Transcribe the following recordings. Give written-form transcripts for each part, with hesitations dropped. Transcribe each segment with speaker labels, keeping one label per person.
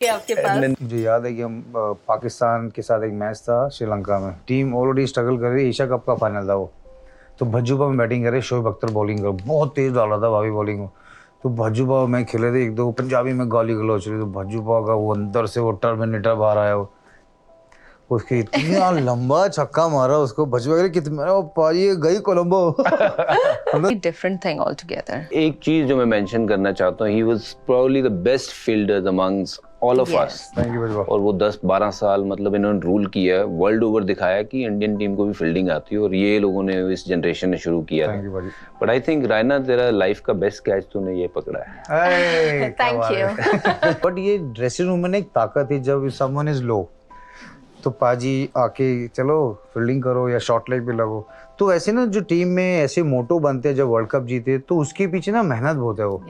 Speaker 1: आपके पास?
Speaker 2: मुझे याद है कि हम पाकिस्तान के साथ एक मैच था श्रीलंका में, टीम ऑलरेडी स्ट्रगल कर रही, एशिया कप का फाइनल था वो। तो भज्जूबा में बैटिंग करे, शोएब अख्तर बॉलिंग कर, बहुत तेज डाल रहा था भाभी बॉलिंग में। तो भज्जूबा मैं खेले थे, एक दो पंजाबी में गाली गलौच रही, तो भज्जूबा का वो अंदर से वो टर्मिनेटर बाहर आया, वो उसके इतना लंबा छक्का मारा उसको, भज्जूबा कह रहे कितना पाजी गई कोलंबो।
Speaker 1: Different thing altogether.
Speaker 3: एक चीज जो मैं मेंशन करना चाहता हूँ, he was probably the best fielder amongst all of us.
Speaker 2: Thank you Bhajjuba.
Speaker 3: और वो 10-12 साल मतलब इन्होंने रूल किया है, वर्ल्ड ओवर दिखाया कि इंडियन टीम को भी फील्डिंग आती है, और ये लोगों ने इस जनरेशन ने शुरू किया था।
Speaker 2: थैंक यू भाजी।
Speaker 3: बट आई थिंक रायना, तेरा लाइफ का बेस्ट कैच तूने ये पकड़ा है।
Speaker 1: Thank you.
Speaker 2: बट ये ड्रेसिंग रूम में ना एक ताकत है, जब समवन इज लो तो पाजी आके चलो फील्डिंग करो या शॉर्ट लेग पे लगो। तो ऐसे ना जो टीम में ऐसे मोटो बनते हैं, जब वर्ल्ड कप जीते तो उसके पीछे ना मेहनत बहुत है वो।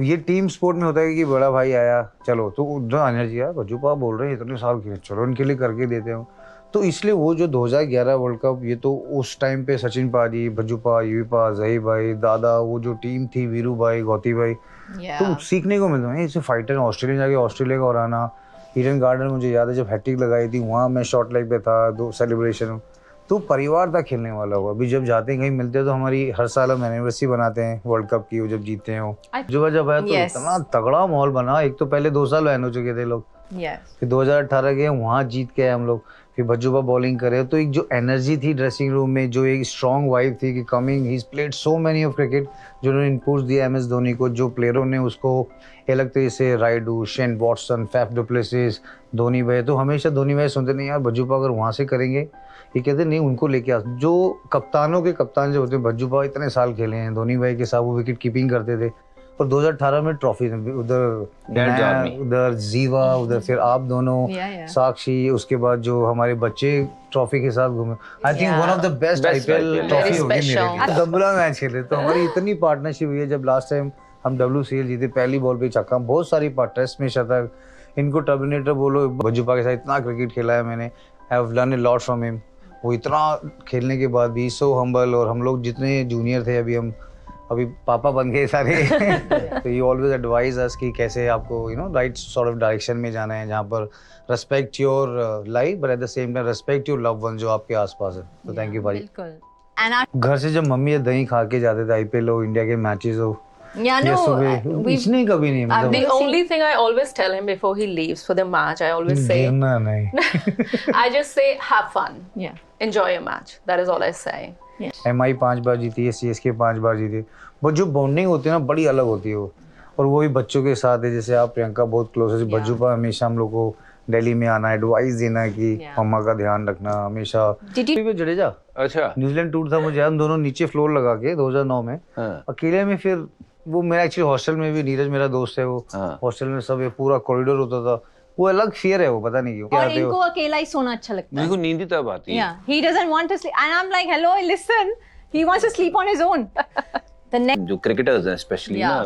Speaker 2: ये टीम स्पोर्ट में होता है कि बड़ा भाई आया चलो, तो उधर एनर्जी है, भज्जूबा बोल रहे हैं इतने साल खेले, चलो उनके लिए करके देते हो। तो इसलिए वो जो 2011 वर्ल्ड कप, ये तो उस टाइम पे सचिन पाजी, भज्जूपा, यूपा, जही भाई, दादा, वो जो टीम थी, वीरू भाई, गौती भाई, तो सीखने को मिलता है। इसे फाइटर ऑस्ट्रेलिया जाके ऑस्ट्रेलिया का और आना, ईडन गार्डन मुझे याद है जब हैट्रिक लगाई थी, वहाँ मैं शॉर्ट लेग पे था, दो सेलिब्रेशन, तो परिवार था खेलने वाला हुआ। अभी जब जाते हैं कहीं मिलते हैं तो हमारी हर साल हम एनिवर्सरी बनाते हैं वर्ल्ड कप की, वो जब जीतते हैं वो। जब आया तो इतना तगड़ा माहौल बना। एक तो पहले 2 साल बैन हो चुके थे लोग, फिर 2018 गए वहाँ जीत के हम लोग, फिर भज्जूबा बॉलिंग करे, तो एक जो एनर्जी थी ड्रेसिंग रूम में, जो एक स्ट्रॉन्ग वाइब थी कि coming, he played so many of cricket, जो उन्होंने इनपुट्स दिया एमएस धोनी को, जो प्लेयरों ने उसको अलग तरीके से, Rayudu, Shane Watson, Faf du Plessis, Dhoni भाई, तो हमेशा धोनी भाई सुनते नहीं यार भज्जूबा अगर वहाँ से करेंगे, ये कहते नहीं उनको लेके आ। जो कप्तानों के कप्तान जो होते हैं, भज्जूबा इतने साल खेले हैं धोनी भाई के साथ, वो विकेट कीपिंग करते थे। और 2018 में ट्रॉफी उधर जीवा, उधर फिर आप दोनों, साक्षी, उसके बाद जो हमारे बच्चे ट्रॉफी के साथ घूमे। I think one of the best IPL trophy होगी मेरे लिए। दम्बुला मैच खेले तो हमारी इतनी पार्टनरशिप हुई है। जब लास्ट टाइम हम WCL जीते, पहली बॉल पे छक्का, बहुत सारी टेस्ट में शतक, इनको टर्मिनेटर बोलो। भज्जूबा के साथ इतना क्रिकेट खेला है मैंने, I have learn a lot from him. वो इतना खेलने के बाद भी सो हम्बल, और हम लोग जितने जूनियर थे, अभी पापा बन गए सारे। तो ही ऑलवेज एडवाइज अस कि कैसे आपको राइट सॉर्ट ऑफ डायरेक्शन में जाना है, जहाँ पर respect your life but at the same time respect your love one जो आपके आसपास है। तो थैंक यू भाई। घर से जब मम्मी दही खा के जाते थे, IPL हो, इंडिया के मैचेस हो, इसने कभी नहीं, मतलब
Speaker 1: the only thing I always tell him before he leaves for the match, I always say, I just say have fun, enjoy your match, that is all I say.
Speaker 2: MI 5 बार जीती है, CSK 5 बार जीती है, but जो bonding होती है ना बड़ी अलग होती है वो। और वो भी बच्चों के साथ है, जैसे आप प्रियंका बहुत क्लोज है, भज्जूबा हमेशा हम लोग को दिल्ली में आना, एडवाइस देना कि मम्मा का ध्यान रखना हमेशा। जडेजा, अच्छा, न्यूजीलैंड टूर था मुझे, हम दोनों नीचे फ्लोर लगा के 2009 में अकेले में, फिर वो मेरा एक्चुअली हॉस्टल में भी, नीरज मेरा दोस्त है, वो हॉस्टल में सब पूरा कॉरिडोर होता था, वो अलग फियर है, वो पता नहीं क्यों।
Speaker 4: और इनको अकेला ही सोना अच्छा लगता है।
Speaker 3: मेरे को नींद ही तब आती है।
Speaker 4: He doesn't want to sleep and I'm like hello listen, he wants to sleep on his own. The next
Speaker 3: जो क्रिकेटर्स हैं स्पेशली ना,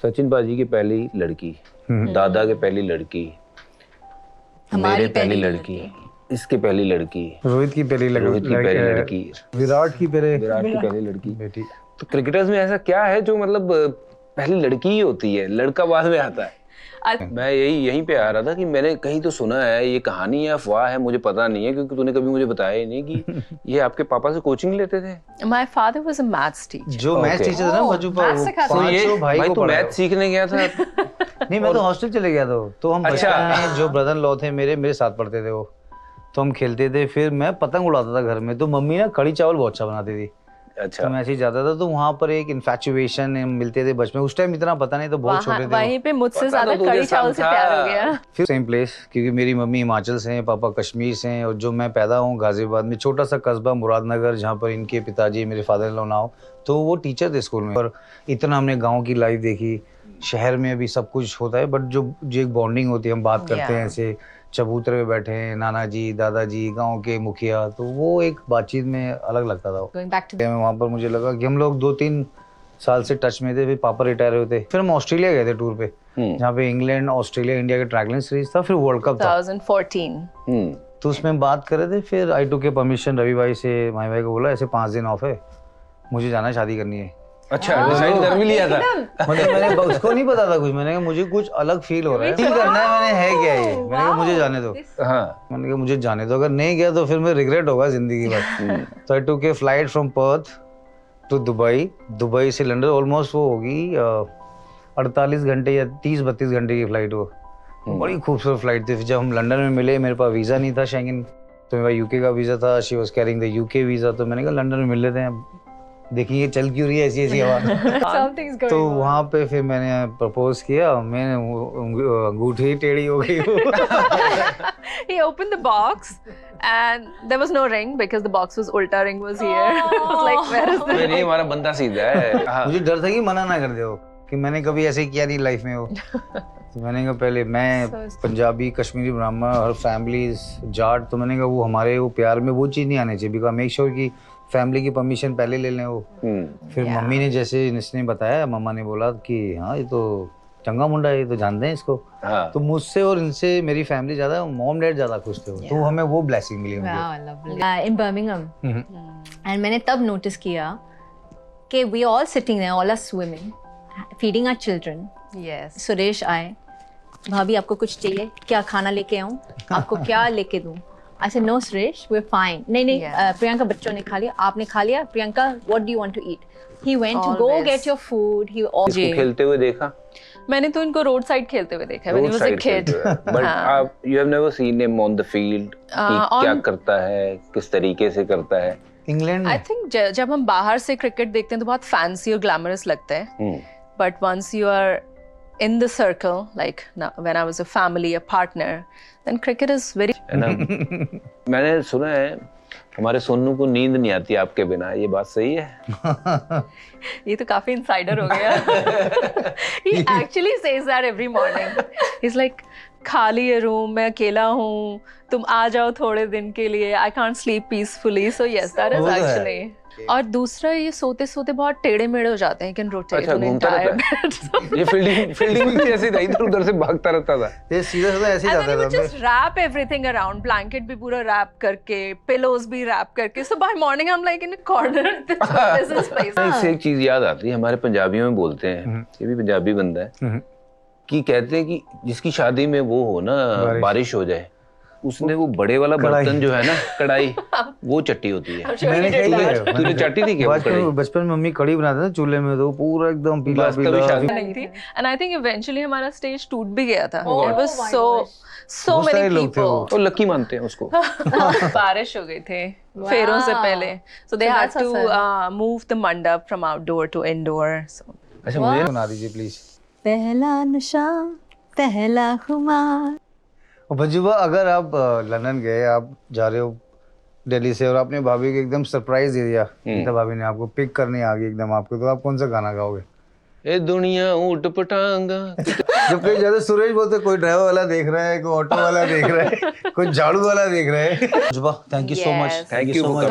Speaker 3: सचिन बाजी की पहली लड़की, दादा के पहली लड़की, मेरी पहली लड़की, इसके पहली लड़की, रोहित की पहली लड़की, विराट की पहली लड़की बेटी। तो क्रिकेटर्स में ऐसा क्या है जो मतलब पहली लड़की ही होती है, लड़का बाद में आता है? मैं यहीं पे आ रहा था कि मैंने कहीं तो सुना है, ये कहानी या अफवाह है, मुझे पता नहीं है क्योंकि तूने कभी मुझे बताया ही नहीं कि ये आपके पापा से कोचिंग लेते थे।
Speaker 1: My father was a maths teacher.
Speaker 2: जो मैथ्स टीचर था ना भज्जूबा, वो
Speaker 3: भाई तो मैथ सीखने गया था।
Speaker 2: नहीं, मैं तो हॉस्टल चले गया था। तो हम बचपन में जो ब्रदर लॉ थे मेरे साथ पढ़ते थे वो, तो हम खेलते थे, फिर मैं पतंग उड़ाता था घर में, तो मम्मी ना कढ़ी चावल बहुत अच्छा बनाती थी। अच्छा, तो मैं ऐसे ही जाता था, तो वहाँ पर एक इन्फैचुएशन मिलते थे बचपन, उस टाइम इतना पता नहीं, तो बहुत छोटे थे,
Speaker 1: वहीं पे मुझसे ज्यादा कढ़ी चावल से प्यार हो गया।
Speaker 2: फिर सेम प्लेस, क्योंकि मेरी मम्मी हिमाचल से हैं, पापा कश्मीर से हैं, और जो मैं पैदा हूँ गाजियाबाद में, छोटा सा कस्बा मुरादनगर, जहाँ पर इनके पिताजी मेरे फादर इन लॉ ना हो, तो वो टीचर थे स्कूल में। और इतना हमने गाँव की लाइफ देखी, शहर में अभी सब कुछ होता है, बट जो एक बॉन्डिंग होती है, हम बात करते हैं ऐसे चबूतरे पे बैठे हैं, नाना जी, दादाजी, गांव के मुखिया, तो वो एक बातचीत में अलग लगता था। वहाँ पर मुझे लगा कि हम लोग 2-3 साल से टच में थे, फिर पापा रिटायर हुए थे, फिर हम ऑस्ट्रेलिया गए थे टूर पे, जहाँ पे इंग्लैंड, ऑस्ट्रेलिया, इंडिया का ट्रैवलिंग सीरीज था, फिर वर्ल्ड कप था
Speaker 1: 2014।
Speaker 2: तो उसमें बात कर रहे थे, फिर आई टू के परमिशन रवि भाई से, माई भाई को बोला ऐसे 5 दिन ऑफ है, मुझे जाना है, शादी करनी है।
Speaker 3: अच्छा डिसाइड कर भी लिया था।
Speaker 2: मतलब मैंने उसको नहीं पता था कुछ, मैंने कहा मुझे कुछ अलग फील हो रहा है, फील करना है, मैंने है क्या ये, मैंने कहा मुझे जाने दो।
Speaker 3: हाँ
Speaker 2: मैंने कहा मुझे जाने दो, अगर नहीं गया तो फिर मैं रिग्रेट होगा जिंदगी भर। तो I took a flight from Perth to Dubai, Dubai से लंदन, ऑलमोस्ट वो होगी 48 घंटे या 30-32 घंटे की फ्लाइट। वो बड़ी खूबसूरत फ्लाइट थी। जब हम लंदन में मिले, मेरे पास वीज़ा नहीं था शेंगन, तो मेरा यूके का वीज़ा था, she was carrying the UK visa, तो मैंने कहा लंदन में मिल लेते हैं, देखिए चल क्यों रही है ऐसी ऐसी हवा। तो वहाँ पे फिर मैंने प्रपोज किया, मैंने अंगूठी टेढ़ी हो गई।
Speaker 1: He opened the box and there was no ring because the box was ulta, ring was here. I was like, where is the ring?
Speaker 3: नहीं हमारा बंदा सीधा है। हाँ।
Speaker 2: मुझे डर था कि मना ना कर दे वो, कि मैंने कभी ऐसे किया नहीं लाइफ में वो। तो मैंने कहा पहले मैं पंजाबी कश्मीरी ब्राह्मण और फैमिली जाट, तो मैंने कहा वो हमारे वो प्यार में वो चीज़ नहीं आनी चाहिए, बिकॉज मेक श्योर कि फैमिली की परमिशन पहले ले लें वो। फिर मम्मी ने जैसे इसने बताया, मम्मा ने बोला कि हाँ ये तो चंगा मुंडा है, ये तो जानते हैं इसको।
Speaker 3: हाँ।
Speaker 2: तो मुझसे और इनसे मेरी फैमिली ज्यादा, मॉम डैड ज्यादा खुश थे, तो हमें वो ब्लेसिंग मिली मुझे।
Speaker 4: इन बर्मिंघम एंड मैंने तब नोटिस किया कि we all sitting there, all us women feeding our children.
Speaker 1: Yes.
Speaker 4: Suresh आए, भाभी आपको कुछ चाहिए क्या, खाना लेके आऊं, आपको क्या लेके दूं? I said no Suresh, we're fine. नहीं प्रियंका बच्चों ने खा लिया, आपने खा लिया, Priyanka what do you want to eat? He went to go get your food. He
Speaker 3: इसको खेलते हुए देखा?
Speaker 1: मैंने तो इनको रोड साइड खेलते हुए देखा when he was a kid.
Speaker 3: But you have never seen him on the field कि क्या करता है, किस तरीके से करता है?
Speaker 2: इंग्लैंड
Speaker 1: I think जब हम बाहर से क्रिकेट देखते हैं तो बहुत फैंसी और ग्लैमरस लगता है, but once you are in the circle, like now, when I was a family, a partner, then cricket is very.
Speaker 3: मैंने सुना है हमारे सोनू को नींद नहीं आती आपके बिना, ये बात सही है?
Speaker 1: ये तो काफी इंसाइडर हो गया। He actually says that every morning. He's like, खाली है रूम, मैं अकेला हूँ, तुम आ जाओ थोड़े दिन के लिए, I can't sleep peacefully. So yes, that is actually. और दूसरा ये सोते सोते बहुत टेढ़े मेढ़े हो जाते हैं, कैन रोटेट
Speaker 3: अच्छा, घूमता रहता है। ये फील्डिंग भी ऐसे था, इधर उधर से भागता रहता था।
Speaker 2: ये सीधा सीधा ऐसे ही जाता था।
Speaker 1: Just wrap everything around, blanket भी पूरा रैप करके, पिलोज भी रैप करके, so by morning I am like in a corner, this is space.
Speaker 3: इससे एक चीज याद आती है, हमारे पंजाबियों में बोलते हैं, ये भी पंजाबी बंदा है, कि कहते हैं कि जिसकी शादी में वो हो ना, बारिश हो जाए, उसने वो बड़े वाला बर्तन जो है ना, कढ़ाई, वो चट्टी होती है। तूने चट्टी थी क्या?
Speaker 2: बचपन में मम्मी कढ़ी बनाते थे चूल्हे में, तो पूरा एकदम पीला पीला
Speaker 1: नहीं थी। एंड आई थिंक इवेंचुअली हमारा स्टेज टूट भी गया था। It was so many people,
Speaker 3: और लकी मानते हैं उसको।
Speaker 1: बारिश हो गई थे फेरों से पहले, so they had to move the mandap from outdoor to indoor.
Speaker 2: अच्छा मुझे सुना दीजिए प्लीज।
Speaker 4: पहला नशा पहला खुमार।
Speaker 2: बजुबा, अगर आप लंदन गए, आप जा रहे हो दिल्ली से, और आपने भाभी को एकदम सरप्राइज दे दिया, गीता भाभी ने आपको पिक करने आ गई एकदम आपको, तो आप कौन सा गाना गाओगे?
Speaker 3: ए दुनिया ऊट पटांगा।
Speaker 2: जब कहीं ज्यादा सुरेश बोलते, कोई ड्राइवर वाला देख रहा है, कोई ऑटो वाला देख रहा है, कोई झाड़ू वाला देख रहा है। Bajuba, thank you so much,
Speaker 3: thank you so much.